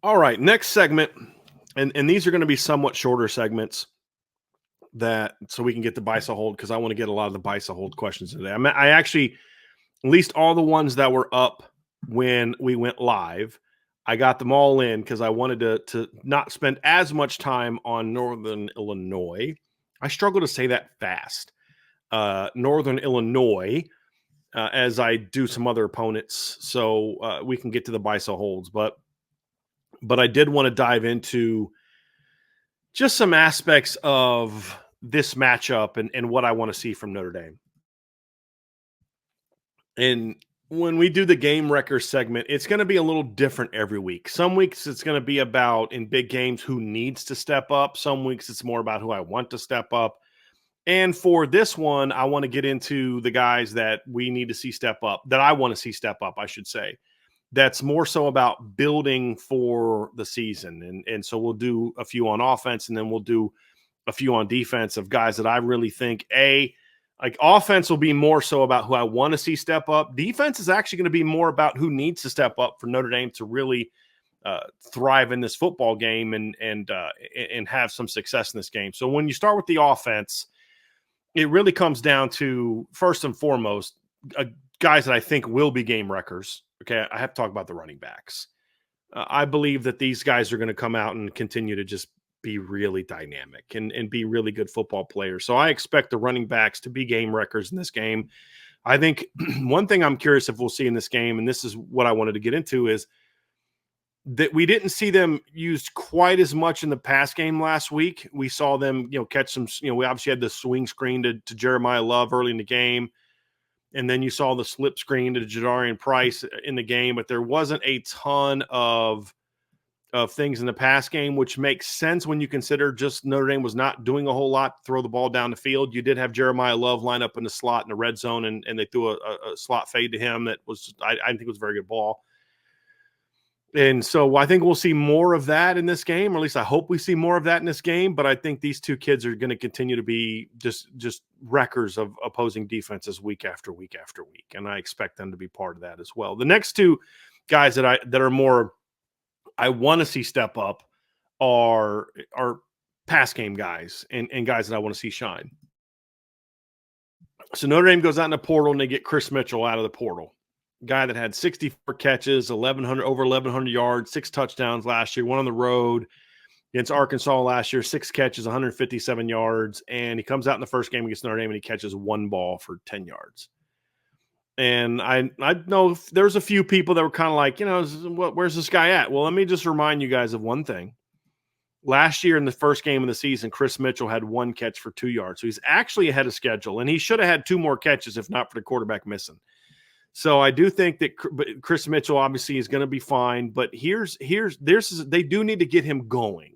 All right, next segment, and these are going to be somewhat shorter segments that so we can get the Bisa hold because I want to get a lot of the Bisa hold questions today. I actually at least all the ones that were up when we went live. I got them all in because I wanted to not spend as much time on Northern Illinois. I struggle to say that fast. Northern Illinois, as I do some other opponents, so we can get to the Bisa holds. But I did want to dive into just some aspects of this matchup and what I want to see from Notre Dame. And when we do the game wrecker segment, it's going to be a little different every week. Some weeks it's going to be about in big games who needs to step up. Some weeks it's more about who I want to step up. And for this one, I want to get into the guys that we need to see step up, that I want to see step up, I should say. That's more so about building for the season. And so we'll do a few on offense, and then we'll do a few on defense of guys that I really think, like offense will be more so about who I want to see step up. Defense is actually going to be more about who needs to step up for Notre Dame to really thrive in this football game and have some success in this game. So when you start with the offense, it really comes down to, first and foremost, guys that I think will be game wreckers. Okay, I have to talk about the running backs. I believe that these guys are going to come out and continue to just be really dynamic and be really good football players. So I expect the running backs to be game wreckers in this game. I think one thing I'm curious if we'll see in this game, and this is what I wanted to get into, is that we didn't see them used quite as much in the pass game last week. We saw them, catch some, we obviously had the swing screen to Jeremiah Love early in the game. And then you saw the slip screen to Jadarian Price in the game, but there wasn't a ton of things in the pass game, which makes sense when you consider just Notre Dame was not doing a whole lot to throw the ball down the field. You did have Jeremiah Love line up in the slot in the red zone, and they threw a slot fade to him that was, I think it was a very good ball. And so I think we'll see more of that in this game, or at least I hope we see more of that in this game. But I think these two kids are going to continue to be just wreckers of opposing defenses week after week after week, and I expect them to be part of that as well. The next two guys that are more I want to see step up are pass game guys and guys that I want to see shine. So Notre Dame goes out in the portal and they get Chris Mitchell out of the portal. Guy that had 64 catches, over 1,100 yards, 6 touchdowns last year, one on the road against Arkansas last year, 6 catches, 157 yards, and he comes out in the first game against Notre Dame and he catches one ball for 10 yards. And I know there's a few people that were kind of like, where's this guy at? Well, let me just remind you guys of one thing. Last year in the first game of the season, Chris Mitchell had 1 catch for 2 yards. So he's actually ahead of schedule, and he should have had 2 more catches if not for the quarterback missing. So I do think that Chris Mitchell obviously is going to be fine, but they do need to get him going.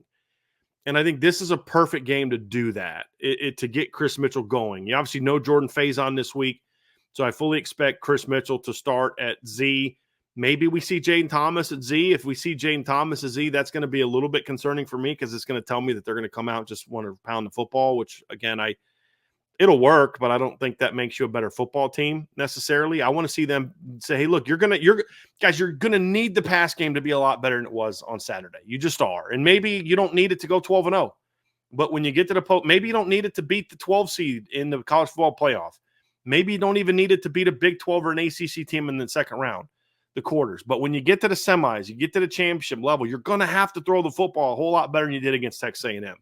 And I think this is a perfect game to do that, to get Chris Mitchell going. You obviously know Jordan Faison this week, so I fully expect Chris Mitchell to start at Z. Maybe we see Jaden Thomas at Z. If we see Jaden Thomas at Z, that's going to be a little bit concerning for me because it's going to tell me that they're going to come out and just want to pound the football, which, again, it'll work, but I don't think that makes you a better football team necessarily. I want to see them say, hey, look, you're going to need the pass game to be a lot better than it was on Saturday. You just are. And maybe you don't need it to go 12-0. But when you get to the maybe you don't need it to beat the 12 seed in the college football playoff. Maybe you don't even need it to beat a Big 12 or an ACC team in the second round, the quarters. But when you get to the semis, you get to the championship level, you're going to have to throw the football a whole lot better than you did against Texas A&M.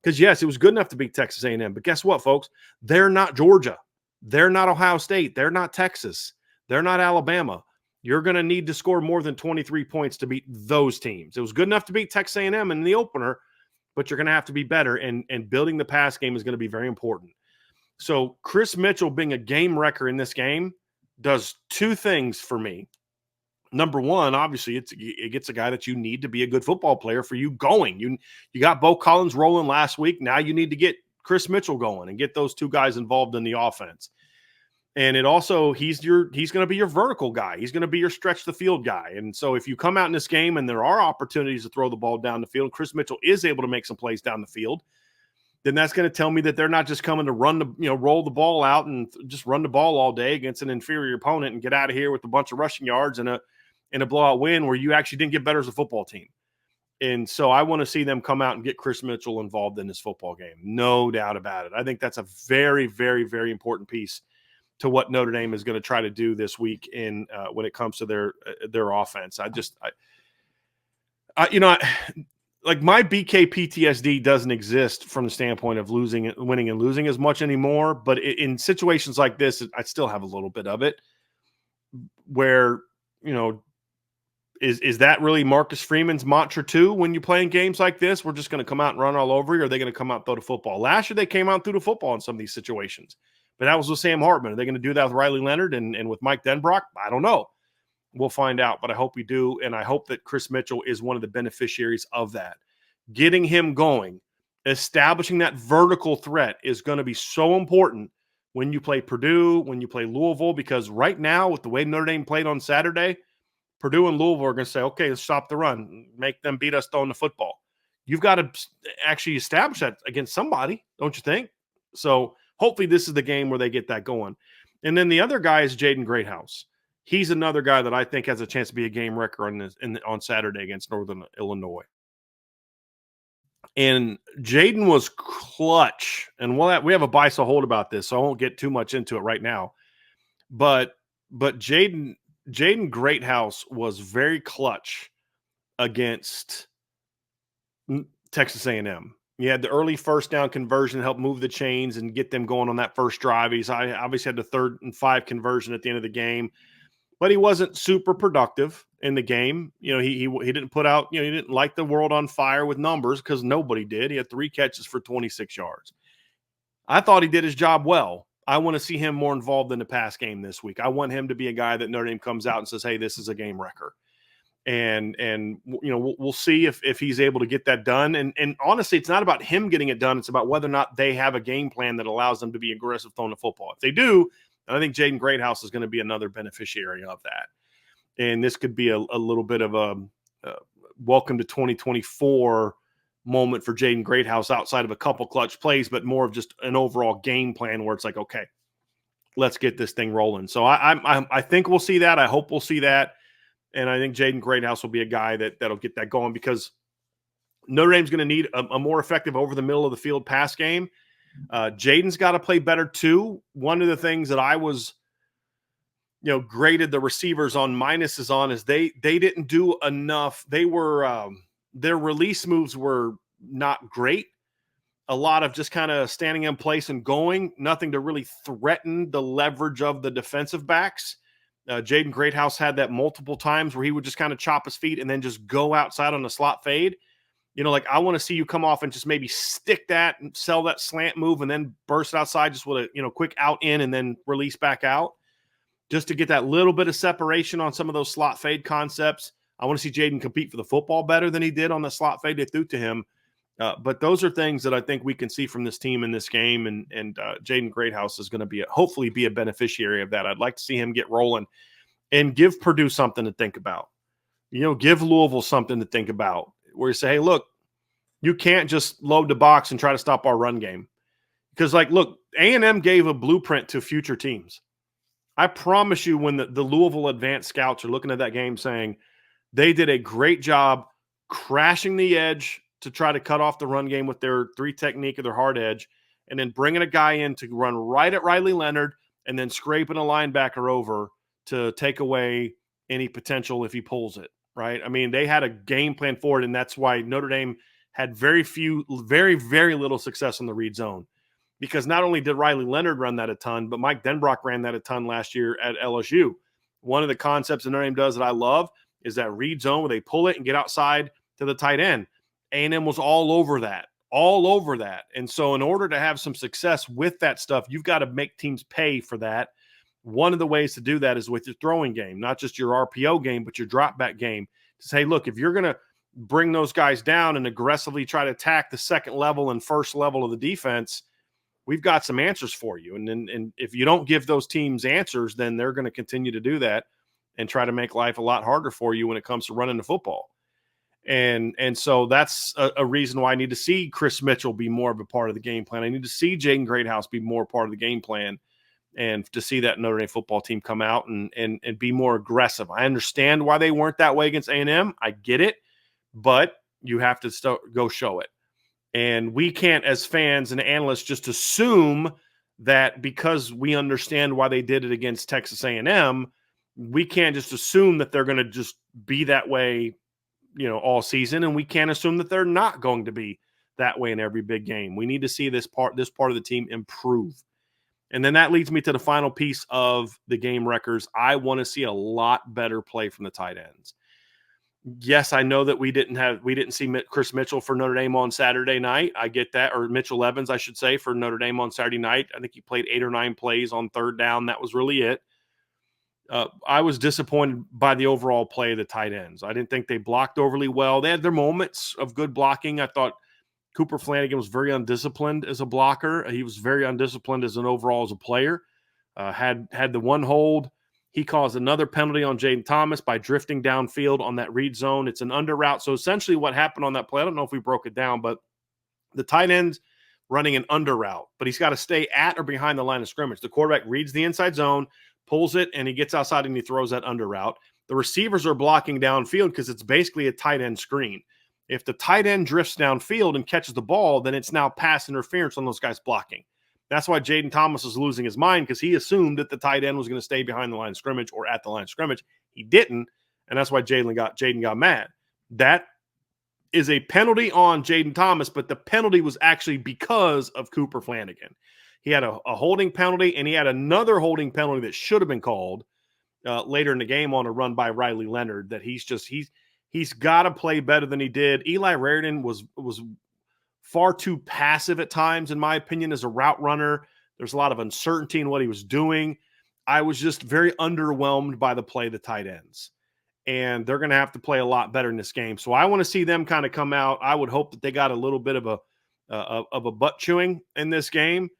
Because, yes, it was good enough to beat Texas A&M. But guess what, folks? They're not Georgia. They're not Ohio State. They're not Texas. They're not Alabama. You're going to need to score more than 23 points to beat those teams. It was good enough to beat Texas A&M in the opener, but you're going to have to be better. And building the pass game is going to be very important. So Chris Mitchell being a game wrecker in this game does 2 things for me. Number one, obviously, it gets a guy that you need to be a good football player for you going. You got Bo Collins rolling last week. Now you need to get Chris Mitchell going and get those 2 guys involved in the offense. And it also, he's going to be your vertical guy. He's going to be your stretch the field guy. And so if you come out in this game and there are opportunities to throw the ball down the field, Chris Mitchell is able to make some plays down the field, then that's going to tell me that they're not just coming to roll the ball out and just run the ball all day against an inferior opponent and get out of here with a bunch of rushing yards and a blowout win where you actually didn't get better as a football team. And so I want to see them come out and get Chris Mitchell involved in this football game. No doubt about it. I think that's a very, very, very important piece to what Notre Dame is going to try to do this week in when it comes to their offense. Like my BK PTSD doesn't exist from the standpoint of winning and losing as much anymore. But in situations like this, I still have a little bit of it where, is that really Marcus Freeman's mantra too? When you're playing games like this, we're just going to come out and run all over you, or are they going to come out and throw the football? Last year, they came out and threw the football in some of these situations. But that was with Sam Hartman. Are they going to do that with Riley Leonard and with Mike Denbrock? I don't know. We'll find out, but I hope we do, and I hope that Chris Mitchell is one of the beneficiaries of that. Getting him going, establishing that vertical threat is going to be so important when you play Purdue, when you play Louisville, because right now, with the way Notre Dame played on Saturday, Purdue and Louisville are going to say, okay, let's stop the run, make them beat us throwing the football. You've got to actually establish that against somebody, don't you think? So hopefully this is the game where they get that going. And then the other guy is Jaden Greathouse. He's another guy that I think has a chance to be a game wrecker on Saturday against Northern Illinois. And Jaden was clutch. And we have a bias to hold about this, so I won't get too much into it right now. But Jaden Greathouse was very clutch against Texas A&M. He had the early first down conversion to help move the chains and get them going on that first drive. I obviously had the 3rd and 5 conversion at the end of the game. But he wasn't super productive in the game. He didn't put out, he didn't light the world on fire with numbers because nobody did. He had 3 catches for 26 yards. I thought he did his job well. I want to see him more involved in the pass game this week. I want him to be a guy that Notre Dame comes out and says, hey, this is a game wrecker. And we'll see if he's able to get that done. And honestly, it's not about him getting it done. It's about whether or not they have a game plan that allows them to be aggressive throwing the football. If they do, I think Jaden Greathouse is going to be another beneficiary of that. And this could be a little bit of a welcome to 2024 moment for Jaden Greathouse outside of a couple clutch plays, but more of just an overall game plan where it's like, okay, let's get this thing rolling. So I think we'll see that. I hope we'll see that. And I think Jaden Greathouse will be a guy that'll get that going because Notre Dame's going to need a more effective over the middle of the field pass game. Jaden's got to play better too. One of the things that I was, graded the receivers on minuses on is they didn't do enough. They were their release moves were not great. A lot of just kind of standing in place and going, nothing to really threaten the leverage of the defensive backs. Jaden Greathouse had that multiple times where he would just kind of chop his feet and then just go outside on the slot fade. I want to see you come off and just maybe stick that and sell that slant move and then burst outside just with a, quick out in and then release back out just to get that little bit of separation on some of those slot fade concepts. I want to see Jaden compete for the football better than he did on the slot fade they threw to him. But those are things that I think we can see from this team in this game. And Jaden Greathouse is going to hopefully be a beneficiary of that. I'd like to see him get rolling and give Purdue something to think about. Give Louisville something to think about where you say, hey, look, you can't just load the box and try to stop our run game. Because, look, A&M gave a blueprint to future teams. I promise you when the Louisville advanced scouts are looking at that game saying they did a great job crashing the edge to try to cut off the run game with their 3 technique or their hard edge, and then bringing a guy in to run right at Riley Leonard and then scraping a linebacker over to take away any potential if he pulls it, right? I mean, they had a game plan for it, and that's why Notre Dame had very, very little success in the read zone. Because not only did Riley Leonard run that a ton, but Mike Denbrock ran that a ton last year at LSU. One of the concepts that Notre Dame does that I love is that read zone where they pull it and get outside to the tight end. A&M was all over that. And so in order to have some success with that stuff, you've got to make teams pay for that. One of the ways to do that is with your throwing game, not just your RPO game, but your drop back game. To say, look, if you're going to bring those guys down and aggressively try to attack the second level and first level of the defense, we've got some answers for you. And if you don't give those teams answers, then they're going to continue to do that and try to make life a lot harder for you when it comes to running the football. And so that's a reason why I need to see Chris Mitchell be more of a part of the game plan. I need to see Jaden Greathouse be more part of the game plan and to see that Notre Dame football team come out and be more aggressive. I understand why they weren't that way against A&M. I get it. But, You have to go show it. And we can't, as fans and analysts, just assume that because we understand why they did it against Texas A&M, we can't just assume that they're going to just be that way, all season. And we can't assume that they're not going to be that way in every big game. We need to see this part of the team improve. And then that leads me to the final piece of the game wreckers. I want to see a lot better play from the tight ends. Yes, I know that we didn't see Chris Mitchell for Notre Dame on Saturday night. I get that, or Mitchell Evans, I should say, for Notre Dame on Saturday night. I think he played 8 or 9 plays on third down. That was really it. I was disappointed by the overall play of the tight ends. I didn't think they blocked overly well. They had their moments of good blocking. I thought Cooper Flanagan was very undisciplined as a blocker. He was very undisciplined as a player. Had the one hold. He caused another penalty on Jaden Thomas by drifting downfield on that read zone. It's an under route. So essentially what happened on that play, I don't know if we broke it down, but the tight end's running an under route, but he's got to stay at or behind the line of scrimmage. The quarterback reads the inside zone, pulls it, and he gets outside and he throws that under route. The receivers are blocking downfield because it's basically a tight end screen. If the tight end drifts downfield and catches the ball, then it's now pass interference on those guys blocking. That's why Jaden Thomas is losing his mind, because he assumed that the tight end was going to stay behind the line of scrimmage or at the line of scrimmage. He didn't, and that's why Jaden got mad. That is a penalty on Jaden Thomas, but the penalty was actually because of Cooper Flanagan. He had a holding penalty, and he had another holding penalty that should have been called later in the game on a run by Riley Leonard. That he's got to play better than he did. Eli Raridan was far too passive at times, in my opinion, as a route runner. There's a lot of uncertainty in what he was doing. I was just very underwhelmed by the play of the tight ends. And they're going to have to play a lot better in this game. So I want to see them kind of come out. I would hope that they got a little bit of a butt chewing in this game,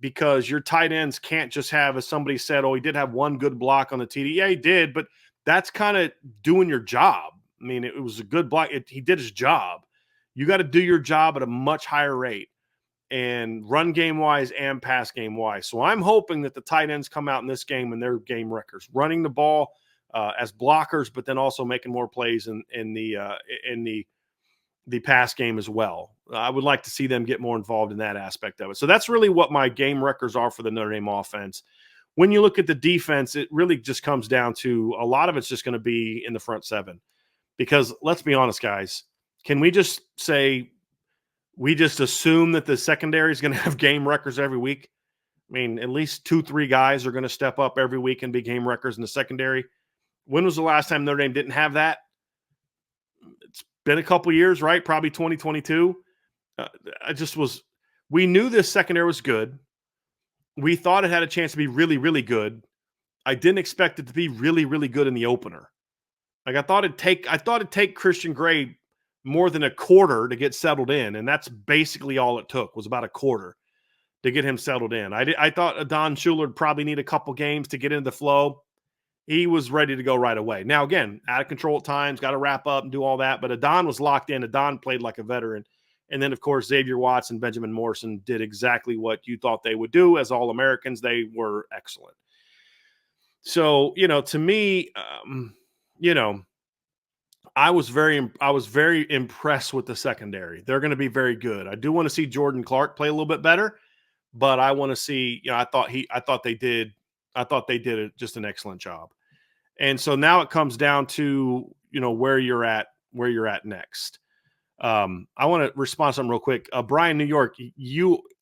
because your tight ends can't just have, as somebody said, he did have one good block on the TD. Yeah, he did, but that's kind of doing your job. I mean, it was a good block. He did his job. You got to do your job at a much higher rate, and run game wise and pass game wise. So I'm hoping that the tight ends come out in this game and they're game wreckers, running the ball as blockers, but then also making more plays in the pass game as well. I would like to see them get more involved in that aspect of it. So that's really what my game wreckers are for the Notre Dame offense. When you look at the defense, it really just comes down to a lot of it's just going to be in the front seven, because let's be honest, guys. Can we just say we just assume that the secondary is going to have game wreckers every week? I mean, at least 2-3 guys are going to step up every week and be game wreckers in the secondary. When was the last time Notre Dame didn't have that? It's been a couple years, right? Probably 2022. We knew this secondary was good. We thought it had a chance to be really, really good. I didn't expect it to be really, really good in the opener. Like I thought it'd take Christian Gray more than a quarter to get settled in, and that's basically all it took, was about a quarter to get him settled in. I thought Adon Schuler would probably need a couple games to get into the flow. He was ready to go right away. Now, again, out of control at times, got to wrap up and do all that, but Adon was locked in. Adon played like a veteran. And then, of course, Xavier Watts and Benjamin Morrison did exactly what you thought they would do. As All-Americans, they were excellent. So, to me, I was very impressed with the secondary. They're going to be very good. I do want to see Jordan Clark play a little bit better, but I want to see, I thought they did just an excellent job. And so now it comes down to, where you're at next. I want to respond to something real quick. Bryan, New York,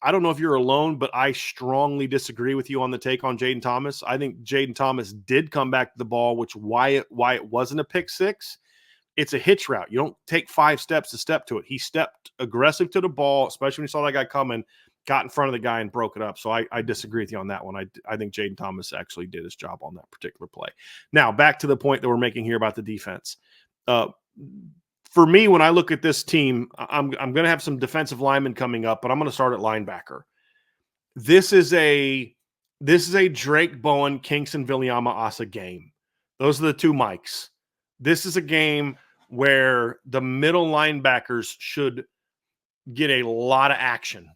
I don't know if you're alone, but I strongly disagree with you on the take on Jaden Thomas. I think Jaden Thomas did come back to the ball, why it wasn't a pick six. It's a hitch route. You don't take 5 steps to step to it. He stepped aggressive to the ball, especially when he saw that guy coming, got in front of the guy and broke it up. So I disagree with you on that one. I think Jaden Thomas actually did his job on that particular play. Now, back to the point that we're making here about the defense. For me, when I look at this team, I'm going to have some defensive linemen coming up, but I'm going to start at linebacker. This is a Drake Bowen, Kingston Viliama Asa game. Those are the two Mikes. This is a game where the middle linebackers should get a lot of action.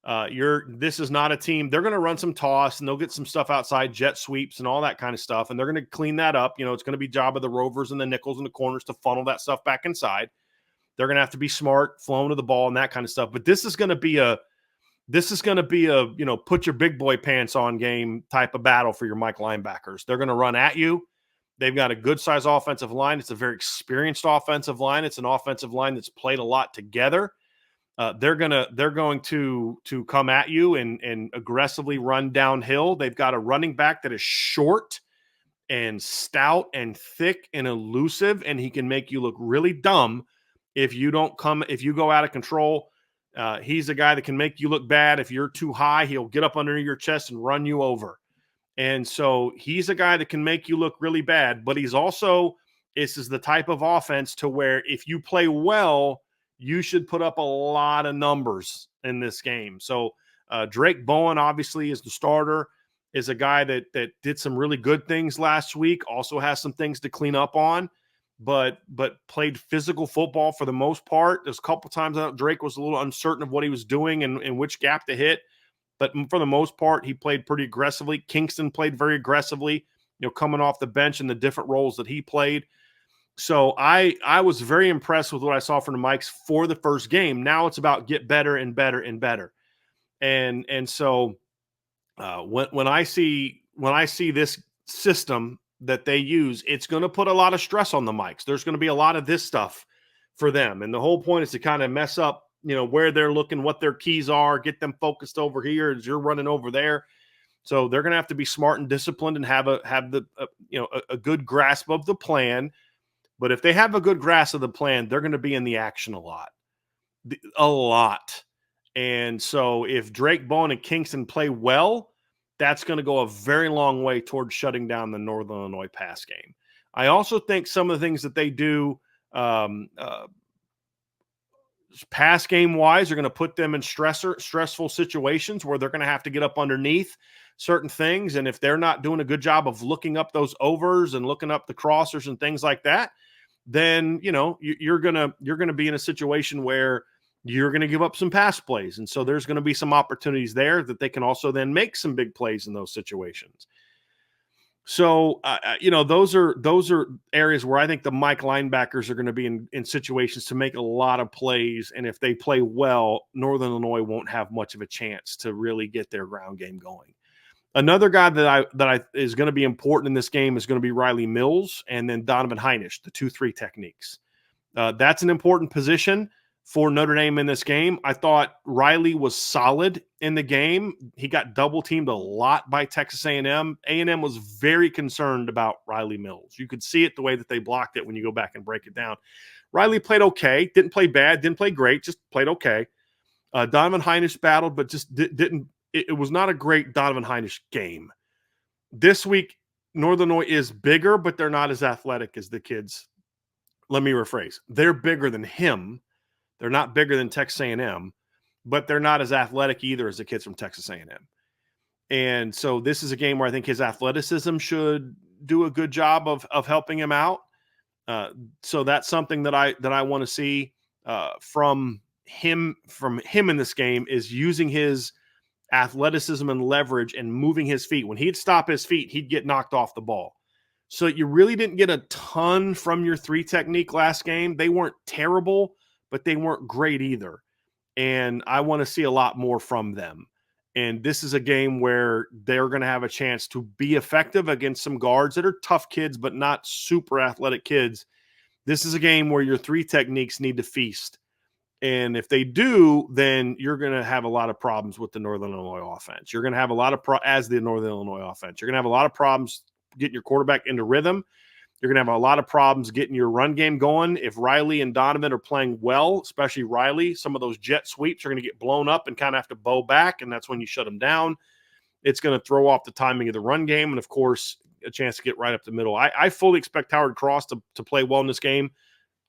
This is not a team. They're going to run some toss and they'll get some stuff outside, jet sweeps and all that kind of stuff. And they're going to clean that up. It's going to be job of the rovers and the nickels and the corners to funnel that stuff back inside. They're going to have to be smart, flowing to the ball and that kind of stuff. But this is going to be a put your big boy pants on game type of battle for your Mike linebackers. They're going to run at you. They've got a good size offensive line. It's a very experienced offensive line. It's an offensive line that's played a lot together. They're going to come at you and aggressively run downhill. They've got a running back that is short and stout and thick and elusive, and he can make you look really dumb if you go out of control. He's a guy that can make you look bad. If you're too high, he'll get up underneath your chest and run you over. And so he's a guy that can make you look really bad, but this is the type of offense to where if you play well, you should put up a lot of numbers in this game. So Drake Bowen obviously is the starter, is a guy that did some really good things last week, also has some things to clean up on, but played physical football for the most part. There's a couple times that Drake was a little uncertain of what he was doing and which gap to hit. But for the most part, he played pretty aggressively. Kingston played very aggressively, coming off the bench and the different roles that he played. So I was very impressed with what I saw from the Mikes for the first game. Now it's about get better and better and better. And so when I see this system that they use, it's going to put a lot of stress on the Mikes. There's going to be a lot of this stuff for them. And the whole point is to kind of mess up where they're looking, what their keys are, get them focused over here as you're running over there. So they're going to have to be smart and disciplined and have a good grasp of the plan. But if they have a good grasp of the plan, they're going to be in the action a lot. And so if Drake Bowen and Kingston play well, that's going to go a very long way towards shutting down the Northern Illinois pass game. I also think some of the things that they do pass game wise are going to put them in stressful situations where they're going to have to get up underneath certain things. And if they're not doing a good job of looking up those overs and looking up the crossers and things like that, then, you're going to be in a situation where you're going to give up some pass plays. And so there's going to be some opportunities there that they can also then make some big plays in those situations. So, those are areas where I think the Mike linebackers are going to be in situations to make a lot of plays. And if they play well, Northern Illinois won't have much of a chance to really get their ground game going. Another guy that is going to be important in this game is going to be Riley Mills and then Donovan Heinisch, the 2-3 techniques. That's an important position for Notre Dame in this game. I thought Riley was solid in the game. He got double teamed a lot by Texas A&M. A&M was very concerned about Riley Mills. You could see it the way that they blocked it when you go back and break it down. Riley played okay, didn't play bad, didn't play great, just played okay. Donovan Heinisch battled, but just didn't. It was not a great Donovan Heinisch game. This week, Northern Illinois is bigger, but they're not as athletic as the kids. Let me rephrase. They're bigger than him. They're not bigger than Texas A&M, but they're not as athletic either as the kids from Texas A&M. And so this is a game where I think his athleticism should do a good job of helping him out. So that's something that I want to see from him in this game, is using his athleticism and leverage and moving his feet. When he'd stop his feet, he'd get knocked off the ball. So you really didn't get a ton from your 3 technique last game. They weren't terrible, but they weren't great either. And I want to see a lot more from them. And this is a game where they're going to have a chance to be effective against some guards that are tough kids, but not super athletic kids. This is a game where your 3 techniques need to feast. And if they do, then you're going to have a lot of problems with the Northern Illinois offense. You're going to have a lot of as the Northern Illinois offense. You're going to have a lot of problems getting your quarterback into rhythm. You're going to have a lot of problems getting your run game going. If Riley and Donovan are playing well, especially Riley, some of those jet sweeps are going to get blown up and kind of have to bow back, and that's when you shut them down. It's going to throw off the timing of the run game and, of course, a chance to get right up the middle. I fully expect Howard Cross to play well in this game.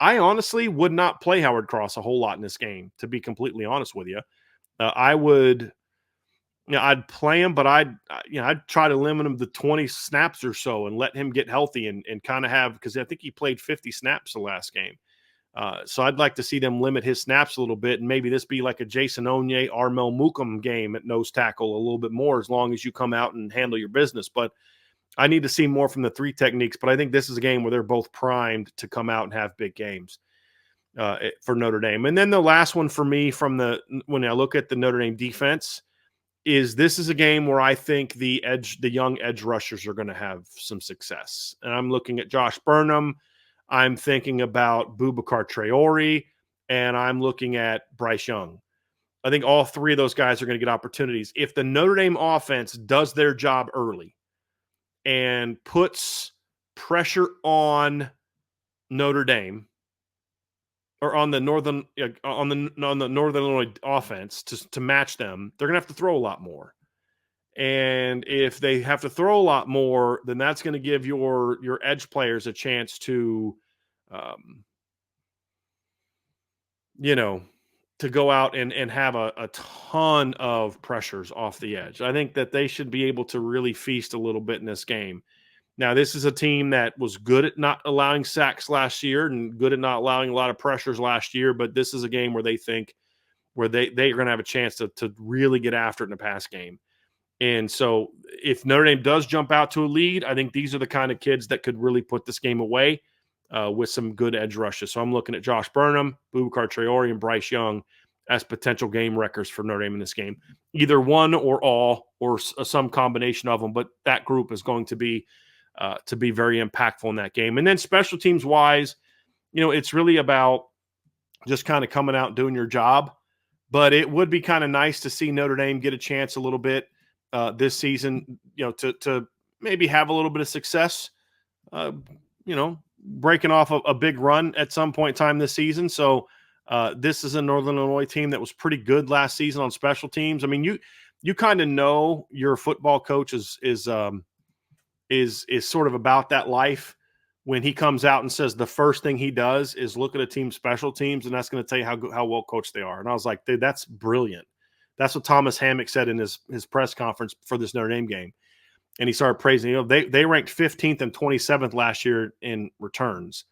I honestly would not play Howard Cross a whole lot in this game, to be completely honest with you. I'd play him, but I'd try to limit him to 20 snaps or so and let him get healthy and kind of have, because I think he played 50 snaps the last game. So I'd like to see them limit his snaps a little bit, and maybe this be like a Jason Onye, Armel Mukum game at nose tackle a little bit more, as long as you come out and handle your business. But I need to see more from the three techniques. But I think this is a game where they're both primed to come out and have big games for Notre Dame. And then the last one for me when I look at the Notre Dame defense is this is a game where I think the young edge rushers are going to have some success. And I'm looking at Josh Burnham. I'm thinking about Boubacar Traore, and I'm looking at Bryce Young. I think all three of those guys are going to get opportunities. If the Notre Dame offense does their job early and puts pressure on Notre Dame or on the Northern Illinois offense to match them, they're going to have to throw a lot more. And if they have to throw a lot more, then that's going to give your edge players a chance to, to go out and have a ton of pressures off the edge. I think that they should be able to really feast a little bit in this game. Now, this is a team that was good at not allowing sacks last year and good at not allowing a lot of pressures last year, but this is a game where they're going to have a chance to really get after it in the pass game. And so if Notre Dame does jump out to a lead, I think these are the kind of kids that could really put this game away with some good edge rushes. So I'm looking at Josh Burnham, Boubacar Traore, and Bryce Young as potential game wreckers for Notre Dame in this game. Either one or all or some combination of them, but that group is going to be very impactful in that game. And then special teams wise, it's really about just kind of coming out and doing your job. But it would be kind of nice to see Notre Dame get a chance a little bit this season, to maybe have a little bit of success, breaking off a big run at some point in time this season. So this is a Northern Illinois team that was pretty good last season on special teams. I mean, you kind of know your football coach is sort of about that life when he comes out and says the first thing he does is look at a team's special teams, and that's going to tell you how well coached they are. And I was like, dude, that's brilliant. That's what Thomas Hammock said in his press conference for this Notre Dame game. And he started praising, they ranked 15th and 27th last year in returns.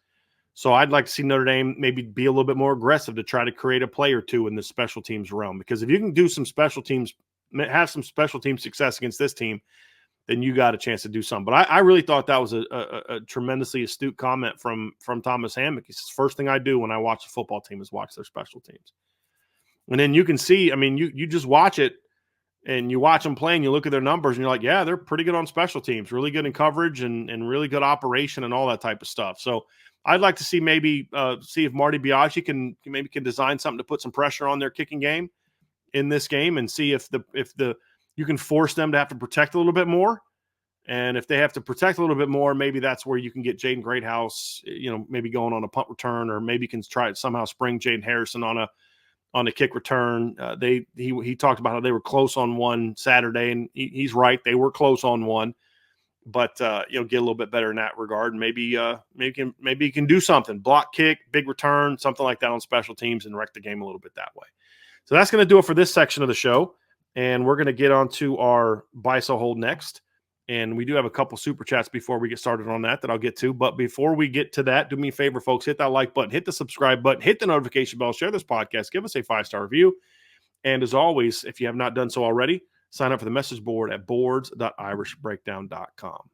So I'd like to see Notre Dame maybe be a little bit more aggressive to try to create a play or two in the special teams realm. Because if you can do some special teams, have some special team success against this team, then you got a chance to do something. But I really thought that was a tremendously astute comment from Thomas Hammock. He says, first thing I do when I watch a football team is watch their special teams. And then you can see, I mean, you just watch it and you watch them play and you look at their numbers and you're like, yeah, they're pretty good on special teams, really good in coverage and really good operation and all that type of stuff. So I'd like to see see if Marty Biaggi can design something to put some pressure on their kicking game in this game and see if you can force them to have to protect a little bit more. And if they have to protect a little bit more, maybe that's where you can get Jaden Greathouse, maybe going on a punt return, or maybe you can try to somehow spring Jaden Harrison on a kick return. He talked about how they were close on one Saturday, and he's right. They were close on one, but get a little bit better in that regard. And maybe you can do something, block kick, big return, something like that on special teams and wreck the game a little bit that way. So that's going to do it for this section of the show. And we're going to get on to our buy, sell, hold next. And we do have a couple super chats before we get started on that I'll get to. But before we get to that, do me a favor, folks, hit that like button, hit the subscribe button, hit the notification bell, share this podcast, give us a 5-star review. And as always, if you have not done so already, sign up for the message board at boards.irishbreakdown.com.